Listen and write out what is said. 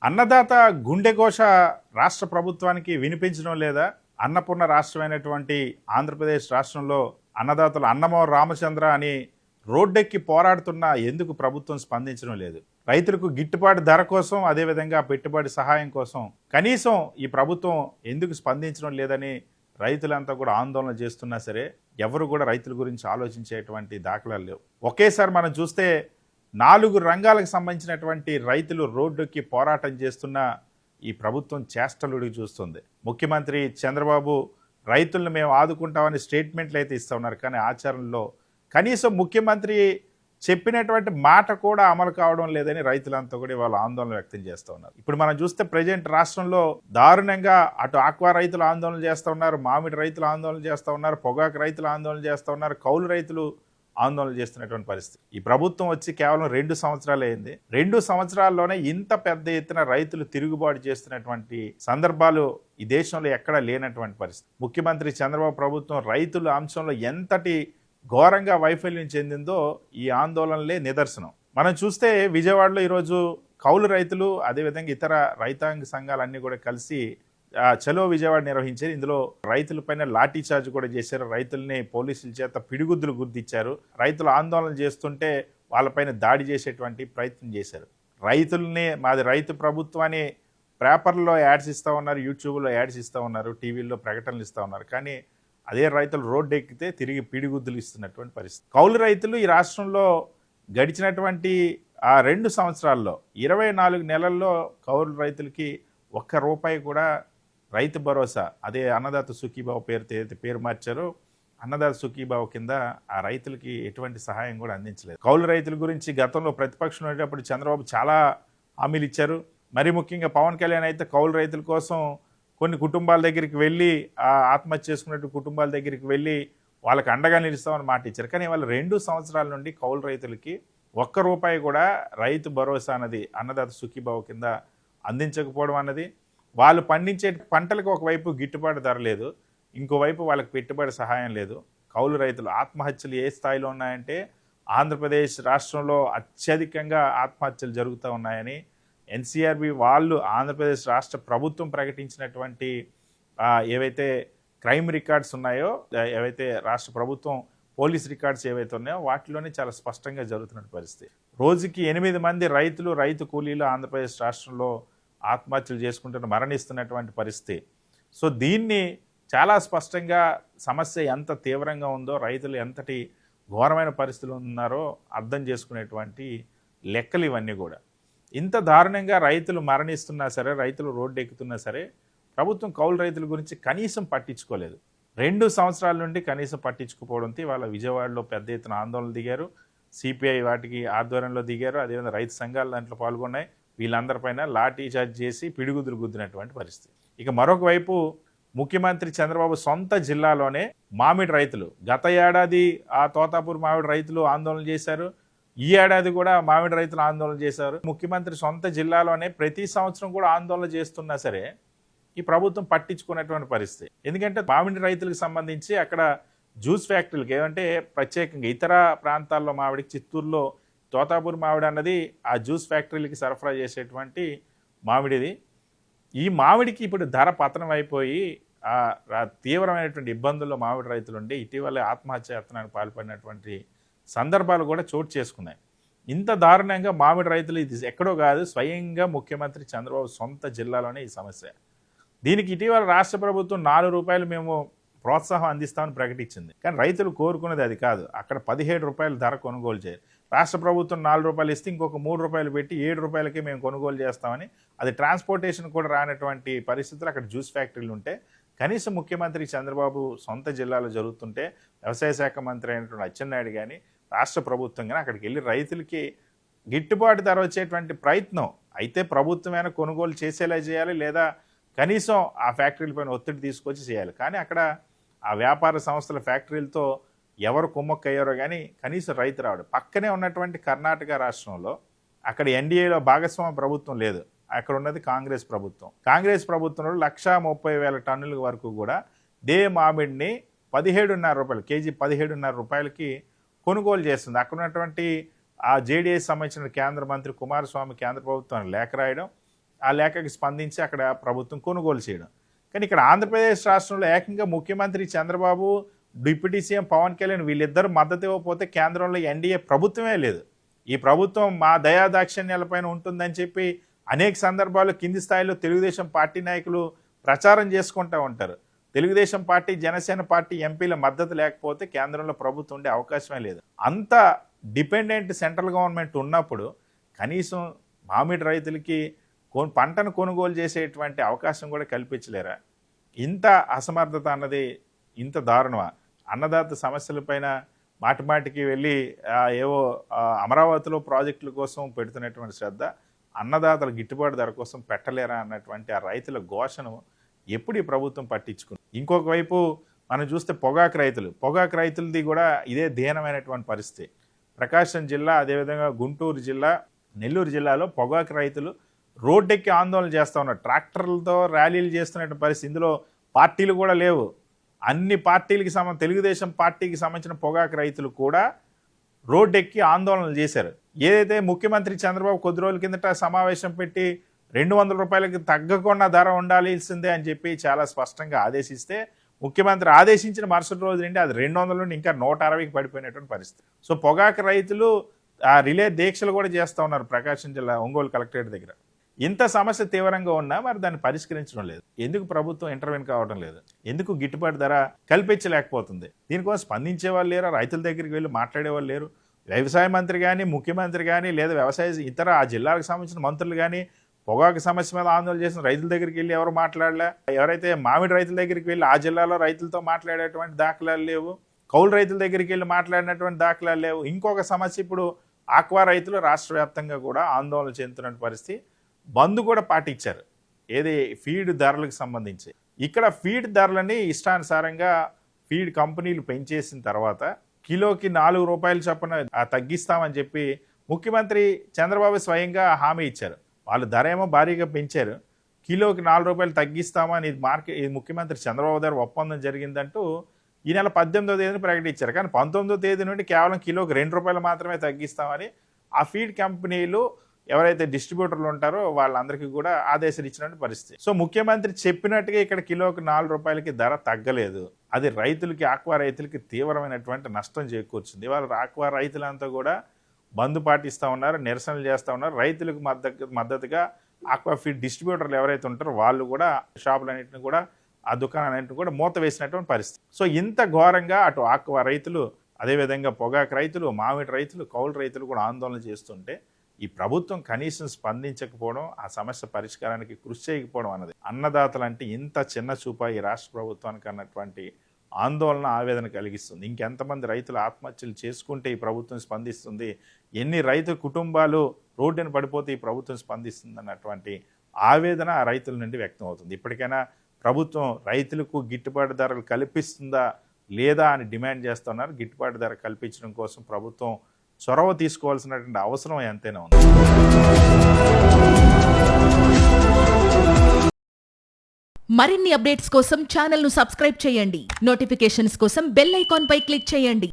అన్నదాత గుండెఘోష రాష్ట్ర ప్రభుత్వానికి వినిపించడం లేదా? అన్నపూర్ణ రాష్ట్రమైనటువంటి ఆంధ్రప్రదేశ్ రాష్ట్రంలో అన్నదాతలు అన్నమో రామచంద్ర అని రోడ్డెక్కి పోరాడుతున్నా ఎందుకు ప్రభుత్వం స్పందించడం లేదు? రైతులకు గిట్టుబాటు ధర కోసం, అదేవిధంగా పెట్టుబడి సహాయం కోసం కనీసం ఈ ప్రభుత్వం ఎందుకు స్పందించడం లేదని రైతులంతా కూడా ఆందోళన చేస్తున్నా సరే ఎవరు కూడా రైతుల గురించి ఆలోచించేటువంటి దాఖలాలు లేవు. ఒకేసారి మనం చూస్తే 4 రంగాలకు సంబంధించినటువంటి రైతులు రోడ్డుకి పోరాటం చేస్తున్న ఈ ప్రభుత్వం చేష్టలుడికి చూస్తుంది. ముఖ్యమంత్రి చంద్రబాబు రైతులను మేము ఆదుకుంటామని స్టేట్మెంట్లు అయితే ఇస్తూ ఉన్నారు, కానీ ఆచరణలో కనీసం ముఖ్యమంత్రి చెప్పినటువంటి మాట కూడా అమలు కావడం లేదని రైతులంతా కూడా వాళ్ళు ఆందోళన వ్యక్తం చేస్తూ ఉన్నారు. ఇప్పుడు మనం చూస్తే ప్రజెంట్ రాష్ట్రంలో దారుణంగా అటు ఆక్వా రైతులు ఆందోళన చేస్తూ ఉన్నారు, మామిడి రైతులు ఆందోళన చేస్తూ ఉన్నారు, పొగాకు రైతులు ఆందోళన చేస్తూ ఉన్నారు, కౌలు రైతులు ఆందోళన చేస్తున్నటువంటి పరిస్థితి. ఈ ప్రభుత్వం వచ్చి కేవలం 2 సంవత్సరాలు అయింది. 2 సంవత్సరాల్లోనే ఇంత పెద్ద ఎత్తున రైతులు తిరుగుబాటు చేస్తున్నటువంటి సందర్భాలు ఈ దేశంలో ఎక్కడా లేనటువంటి పరిస్థితి. ముఖ్యమంత్రి చంద్రబాబు ప్రభుత్వం రైతుల అంశంలో ఎంతటి ఘోరంగా వైఫల్యం చెందిందో ఈ ఆందోళనలే నిదర్శనం. మనం చూస్తే విజయవాడలో ఈరోజు కౌలు రైతులు, అదేవిధంగా ఇతర రైతాంగ సంఘాలన్నీ కూడా కలిసి చలో విజయవాడ నిర్వహించారు. ఇందులో రైతులపైన లాఠీ చార్జ్ కూడా చేశారు. రైతుల్ని పోలీసుల చేత పిడిగుద్దులు గుర్తించారు. రైతులు ఆందోళన చేస్తుంటే వాళ్ళపైన దాడి చేసేటువంటి ప్రయత్నం చేశారు. రైతుల్ని మాది రైతు ప్రభుత్వాన్ని పేపర్లో యాడ్స్ ఇస్తూ ఉన్నారు, యూట్యూబ్లో యాడ్స్ ఇస్తూ ఉన్నారు, టీవీల్లో ప్రకటనలు ఇస్తూ ఉన్నారు. కానీ అదే రైతులు రోడ్డు ఎక్కితే తిరిగి పిడిగుద్దులు ఇస్తున్నటువంటి పరిస్థితి. కౌలు రైతులు ఈ రాష్ట్రంలో గడిచినటువంటి ఆ 2 సంవత్సరాల్లో 24 నెలల్లో కౌలు రైతులకి ₹1 కూడా రైతు భరోసా, అదే అన్నదాత సుఖీభావ పేరుతో ఏదైతే పేరు మార్చారో అన్నదాత సుఖీభావ కింద ఆ రైతులకి ఎటువంటి సహాయం కూడా అందించలేదు. కౌలు రైతుల గురించి గతంలో ప్రతిపక్షం ఉండేటప్పుడు చంద్రబాబు చాలా హామీలు ఇచ్చారు. మరి ముఖ్యంగా పవన్ కళ్యాణ్ అయితే కౌలు రైతుల కోసం కొన్ని కుటుంబాల దగ్గరికి వెళ్ళి ఆత్మహత్య చేసుకున్నట్టు కుటుంబాల దగ్గరికి వెళ్ళి వాళ్ళకి అండగా నిలుస్తామని మాట ఇచ్చారు. కానీ వాళ్ళు 2 సంవత్సరాల నుండి కౌలు రైతులకి ₹1 కూడా రైతు భరోసా అన్నది అన్నదాత సుఖీభావ కింద అందించకపోవడం అన్నది, వాళ్ళు పండించే పంటలకు ఒకవైపు గిట్టుబాటు ధర లేదు, ఇంకోవైపు వాళ్ళకి పెట్టుబడి సహాయం లేదు. కౌలు రైతులు ఆత్మహత్యలు ఏ స్థాయిలో ఉన్నాయంటే ఆంధ్రప్రదేశ్ రాష్ట్రంలో అత్యధికంగా ఆత్మహత్యలు జరుగుతూ ఉన్నాయని ఎన్సీఆర్బీ వాళ్ళు ఆంధ్రప్రదేశ్ రాష్ట్ర ప్రభుత్వం ప్రకటించినటువంటి ఏవైతే క్రైమ్ రికార్డ్స్ ఉన్నాయో, ఏవైతే రాష్ట్ర ప్రభుత్వం పోలీస్ రికార్డ్స్ ఏవైతే ఉన్నాయో వాటిలోనే చాలా స్పష్టంగా జరుగుతున్న పరిస్థితి. రోజుకి 8 మంది రైతులు, రైతు కూలీలు ఆంధ్రప్రదేశ్ రాష్ట్రంలో ఆత్మహత్యలు చేసుకుంటూ మరణిస్తున్నటువంటి పరిస్థితి. సో దీన్ని చాలా స్పష్టంగా సమస్య ఎంత తీవ్రంగా ఉందో, రైతులు ఎంతటి ఘోరమైన పరిస్థితులు ఉన్నారో అర్థం చేసుకునేటువంటి లెక్కలు ఇవన్నీ కూడా. ఇంత దారుణంగా రైతులు మరణిస్తున్నా సరే, రైతులు రోడ్డు ఎక్కుతున్నా సరే ప్రభుత్వం కౌలు రైతుల గురించి కనీసం పట్టించుకోలేదు. 2 సంవత్సరాల నుండి కనీసం పట్టించుకోవడంతో వాళ్ళ విజయవాడలో పెద్ద ఎత్తున ఆందోళన దిగారు. సిపిఐ వాటికి ఆధ్వర్యంలో దిగారు. అదేవిధంగా రైతు సంఘాలు దాంట్లో పాల్గొన్నాయి. వీళ్ళందరిపైన లాఠీ చార్జ్ చేసి పిడిగుద్దులు గుద్దినటువంటి పరిస్థితి. ఇక మరొక వైపు ముఖ్యమంత్రి చంద్రబాబు సొంత జిల్లాలోనే మామిడి రైతులు, గత ఏడాది ఆ తోతాపూర్ మామిడి రైతులు ఆందోళన చేశారు, ఈ ఏడాది కూడా మామిడి రైతులు ఆందోళన చేశారు. ముఖ్యమంత్రి సొంత జిల్లాలోనే ప్రతి సంవత్సరం కూడా ఆందోళన చేస్తున్నా సరే ఈ ప్రభుత్వం పట్టించుకున్నటువంటి పరిస్థితి. ఎందుకంటే మామిడి రైతులకు సంబంధించి అక్కడ జ్యూస్ ఫ్యాక్టరీలకు ఏమంటే ప్రత్యేకంగా ఇతర ప్రాంతాల్లో మామిడికి, చిత్తూరులో తోతాపూర్ మామిడి అన్నది ఆ జ్యూస్ ఫ్యాక్టరీలకి సరఫరా చేసేటువంటి మామిడిది. ఈ మామిడికి ఇప్పుడు ధర పతనం అయిపోయి తీవ్రమైనటువంటి ఇబ్బందుల్లో మామిడి రైతులు ఉండి ఇటీవల ఆత్మహత్యాయత్నానికి పాల్పడినటువంటి సందర్భాలు కూడా చోటు చేసుకున్నాయి. ఇంత దారుణంగా మామిడి రైతులు, ఇది ఎక్కడో కాదు, స్వయంగా ముఖ్యమంత్రి చంద్రబాబు సొంత జిల్లాలోనే ఈ సమస్య. దీనికి ఇటీవల రాష్ట్ర ప్రభుత్వం ₹4 మేము ప్రోత్సాహం అందిస్తామని ప్రకటించింది. కానీ రైతులు కోరుకున్నది అది కాదు. అక్కడ ₹17 ధర కొనుగోలు చేయాలి. రాష్ట్ర ప్రభుత్వం ₹4 ఇస్తే ఇంకొక ₹3 పెట్టి ₹7కే మేము కొనుగోలు చేస్తామని, అది ట్రాన్స్పోర్టేషన్ కూడా రానటువంటి పరిస్థితులు అక్కడ జ్యూస్ ఫ్యాక్టరీలు ఉంటే కనీసం ముఖ్యమంత్రి చంద్రబాబు సొంత జిల్లాలో జరుగుతుంటే వ్యవసాయ శాఖ మంత్రి అయినటువంటి అచ్చెన్నాయుడు కానీ రాష్ట్ర ప్రభుత్వం కానీ అక్కడికి వెళ్ళి రైతులకి గిట్టుబాటు ధర వచ్చేటువంటి ప్రయత్నం అయితే ప్రభుత్వమైనా కొనుగోలు చేసేలా చేయాలి, లేదా కనీసం ఆ ఫ్యాక్టరీలపైన ఒత్తిడి తీసుకొచ్చి చేయాలి. కానీ అక్కడ ఆ వ్యాపార సంస్థల ఫ్యాక్టరీలతో ఎవరు కుమ్మక్కయ్యారో కానీ కనీసం రైతు రావడం. పక్కనే ఉన్నటువంటి కర్ణాటక రాష్ట్రంలో అక్కడ ఎన్డీఏలో భాగస్వామ్య ప్రభుత్వం లేదు, అక్కడ ఉన్నది కాంగ్రెస్ ప్రభుత్వం. కాంగ్రెస్ ప్రభుత్వంలో 1,30,000 టన్నుల వరకు కూడా దే మామిడిని ₹17.5 కేజీ ₹17.5కి కొనుగోలు చేస్తుంది. అక్కడ ఉన్నటువంటి ఆ జేడీఎస్ సంబంధించిన కేంద్ర మంత్రి కుమారస్వామి కేంద్ర ప్రభుత్వానికి లేఖ రాయడం, ఆ లేఖకి స్పందించి అక్కడ ప్రభుత్వం కొనుగోలు చేయడం. కానీ ఇక్కడ ఆంధ్రప్రదేశ్ రాష్ట్రంలో ఏకంగా ముఖ్యమంత్రి చంద్రబాబు, డిప్యూటీ సీఎం పవన్ కళ్యాణ్ వీళ్ళిద్దరు మద్దతు ఇవ్వకపోతే కేంద్రంలో ఎన్డీఏ ప్రభుత్వమే లేదు. ఈ ప్రభుత్వం మా దయాదాక్షిణ్యాలపైన ఉంటుందని చెప్పి అనేక సందర్భాల్లో కింది స్థాయిలో తెలుగుదేశం పార్టీ నాయకులు ప్రచారం చేసుకుంటూ ఉంటారు. తెలుగుదేశం పార్టీ, జనసేన పార్టీ ఎంపీల మద్దతు లేకపోతే కేంద్రంలో ప్రభుత్వం ఉండే అవకాశమే లేదు. అంత డిపెండెంట్ సెంట్రల్ గవర్నమెంట్ ఉన్నప్పుడు కనీసం మామిడి రైతులకి పంటను కొనుగోలు చేసేటువంటి అవకాశం కూడా కల్పించలేరా? ఇంత అసమర్థత అన్నది ఇంత దారుణమా? అన్నదాత సమస్యలపైన మాటిమాటికి వెళ్ళి ఏవో అమరావతిలో ప్రాజెక్టుల కోసం పెడుతున్నటువంటి శ్రద్ధ అన్నదాతల గిట్టుబాటు ధర కోసం పెట్టలేరా అన్నటువంటి ఆ రైతుల ఘోషను ఎప్పుడు ఈ ప్రభుత్వం పట్టించుకుంది? ఇంకొక వైపు మనం చూస్తే పొగాకు రైతులది కూడా ఇదే దీనమైనటువంటి పరిస్థితి. ప్రకాశం జిల్లా, అదేవిధంగా గుంటూరు జిల్లా, నెల్లూరు జిల్లాలో పొగాకు రైతులు రోడ్డెక్కి ఆందోళన చేస్తూ ఉన్నారు. ట్రాక్టర్లతో ర్యాలీలు చేస్తున్నటువంటి పరిస్థితి. ఇందులో పార్టీలు కూడా లేవు. అన్ని పార్టీలకి తెలుగుదేశం పార్టీకి సంబంధించిన పొగాకు రైతులు కూడా రోడ్డెక్కి ఆందోళనలు చేశారు. ఏదైతే ముఖ్యమంత్రి చంద్రబాబు కొద్ది రోజుల కిందట సమావేశం పెట్టి 200 రూపాయలకి తగ్గకుండా ధర ఉండాల్సిందే అని చెప్పి చాలా స్పష్టంగా ఆదేశిస్తే, ముఖ్యమంత్రి ఆదేశించిన మరుసటి రోజు నుండి అది 200 నుండి ఇంకా 160కి పడిపోయినటువంటి పరిస్థితి. సో పొగాకు రైతులు రిలే దీక్షలు కూడా చేస్తూ ఉన్నారు ప్రకాశం జిల్లా ఒంగోలు కలెక్టరేట్ దగ్గర. ఇంత సమస్య తీవ్రంగా ఉన్నా మరి దాన్ని పరిష్కరించడం లేదు. ఎందుకు ప్రభుత్వం ఇంటర్వ్యూన్ కావడం లేదు? ఎందుకు గిట్టుబాటు ధర కల్పించలేకపోతుంది? దీనికోసం స్పందించే వాళ్ళు లేరు, రైతుల దగ్గరికి వెళ్ళి మాట్లాడేవాళ్ళు లేరు. వ్యవసాయ మంత్రి కానీ, ముఖ్యమంత్రి కానీ, లేదా ఇతర ఆ జిల్లాలకు సంబంధించిన మంత్రులు కానీ పొగాకు సమస్య మీద ఆందోళన చేసిన రైతుల దగ్గరికి వెళ్ళి ఎవరు మాట్లాడలే. ఎవరైతే మామిడి రైతుల దగ్గరికి వెళ్ళి ఆ జిల్లాలో రైతులతో మాట్లాడేటువంటి దాఖలాలు లేవు. కౌలు రైతుల దగ్గరికి వెళ్ళి మాట్లాడినటువంటి దాఖలాలు లేవు. ఇంకొక సమస్య, ఇప్పుడు ఆక్వా రైతులు రాష్ట్ర వ్యాప్తంగా కూడా ఆందోళన చెందుతున్న పరిస్థితి. బంద్ కూడా పాటించారు, ఏది ఫీడ్ ధరలకు సంబంధించి. ఇక్కడ ఫీడ్ ధరలని ఇష్టానుసారంగా ఫీడ్ కంపెనీలు పెంచేసిన తర్వాత కిలోకి 4 రూపాయలు చొప్పున తగ్గిస్తామని చెప్పి ముఖ్యమంత్రి చంద్రబాబు స్వయంగా హామీ ఇచ్చారు. వాళ్ళు ధర ఏమో భారీగా పెంచారు, కిలోకి 4 రూపాయలు తగ్గిస్తామని ఇది ముఖ్యమంత్రి చంద్రబాబు గారు ఒప్పందం జరిగిందంటూ ఈ నెల 18వ తేదీని ప్రకటించారు. కానీ 19వ తేదీ నుండి కేవలం కిలోకి 2 రూపాయలు మాత్రమే తగ్గిస్తామని ఆ ఫీడ్ కంపెనీలు ఎవరైతే డిస్ట్రిబ్యూటర్లు ఉంటారో వాళ్ళందరికీ కూడా ఆదేశాలు ఇచ్చినటువంటి పరిస్థితి. సో ముఖ్యమంత్రి చెప్పినట్టుగా ఇక్కడ కిలోకి 4 రూపాయలకి ధర తగ్గలేదు. అది రైతులకి, ఆక్వా రైతులకి తీవ్రమైనటువంటి నష్టం చేకూర్చింది. ఇవాళ ఆక్వా రైతులంతా కూడా బంద్ పాటిస్తూ ఉన్నారు, నిరసనలు చేస్తూ ఉన్నారు. రైతులకు మద్దతుగా ఆక్వా ఫీడ్ డిస్ట్రిబ్యూటర్లు ఎవరైతే ఉంటారో వాళ్ళు కూడా షాపులన్నింటినీ కూడా, ఆ దుకాణాలన్నింటినీ కూడా మూత వేసినటువంటి పరిస్థితి. సో ఇంత ఘోరంగా అటు ఆక్వా రైతులు, అదేవిధంగా పొగాకు రైతులు, మామిడి రైతులు, కౌలు రైతులు కూడా ఆందోళన చేస్తుంటే ఈ ప్రభుత్వం కనీసం స్పందించకపోవడం, ఆ సమస్య పరిష్కారానికి కృషి చేయకపోవడం అన్నది అన్నదాతలు అంటే ఇంత చిన్న చూపా ఈ రాష్ట్ర ప్రభుత్వానికి అన్నటువంటి ఆందోళన, ఆవేదన కలిగిస్తుంది. ఇంకెంతమంది రైతులు ఆత్మహత్యలు చేసుకుంటే ఈ ప్రభుత్వం స్పందిస్తుంది, ఎన్ని రైతు కుటుంబాలు రోడ్డున పడిపోతే ఈ ప్రభుత్వం స్పందిస్తుంది అన్నటువంటి ఆవేదన ఆ రైతుల నుండి వ్యక్తం అవుతుంది. ఇప్పటికైనా ప్రభుత్వం రైతులకు గిట్టుబాటు ధరలు కల్పిస్తుందా లేదా అని డిమాండ్ చేస్తున్నారు. గిట్టుబాటు ధర కల్పించడం కోసం ప్రభుత్వం చొరవ తీసుకోవాల్సినటువంటి అవసరం ఎంతైనా ఉంది. మరిన్ని అప్డేట్స్ కోసం ఛానల్ ను సబ్స్క్రైబ్ చేయండి. నోటిఫికేషన్స్ కోసం బెల్ ఐకాన్ పై క్లిక్ చేయండి.